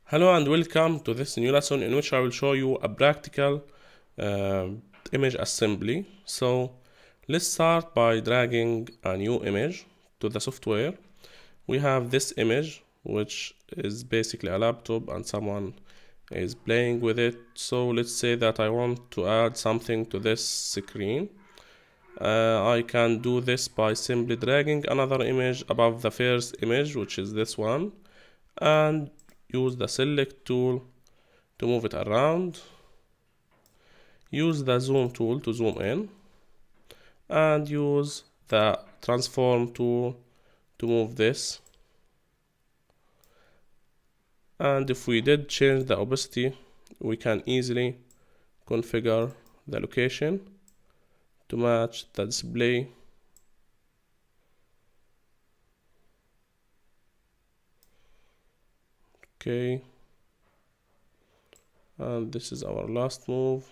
Hello and welcome to this new lesson in which I will show you a practical image assembly. So let's start by dragging a new image to the software. We have this image which is basically a laptop and someone is playing with it. So let's say that I want to add something to this screen. I can do this by simply dragging another image above the first image, which is this one, and use the select tool to move it around, use the zoom tool to zoom in, and use the transform tool to move this. And if we did change the opacity, we can easily configure the location to match the display. Okay, and this is our last move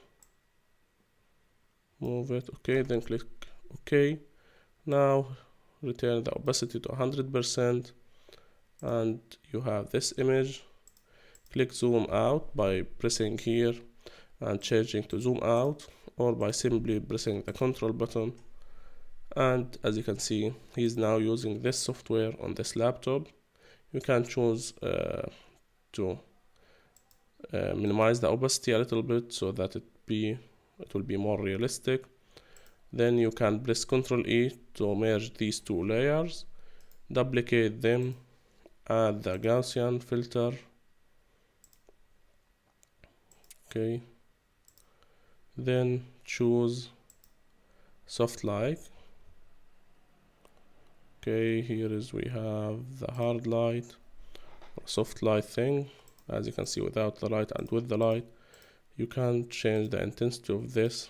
it. Okay, then click OK. Now return the opacity to 100%, and you have this image. Click zoom out by pressing here and changing to zoom out, or by simply pressing the control button. And as you can see, he's now using this software on this laptop. You can choose to minimize the opacity a little bit so that it will be more realistic. Then you can press Ctrl E to merge these two layers, duplicate them, add the Gaussian filter. Okay, then choose soft light. Okay, we have the hard light or soft light thing. As you can see, without the light and with the light, you can change the intensity of this.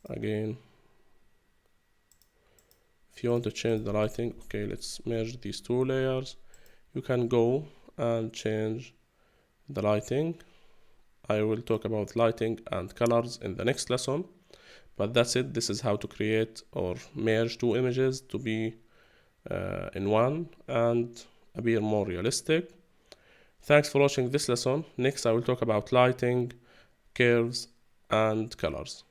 Again, if you want to change the lighting, okay, let's merge these two layers. You can go and change the lighting. I will talk about lighting and colors in the next lesson, but that's it. This is how to create or merge two images to be in one and appear more realistic. Thanks for watching this lesson. Next, I will talk about lighting, curves, and colors.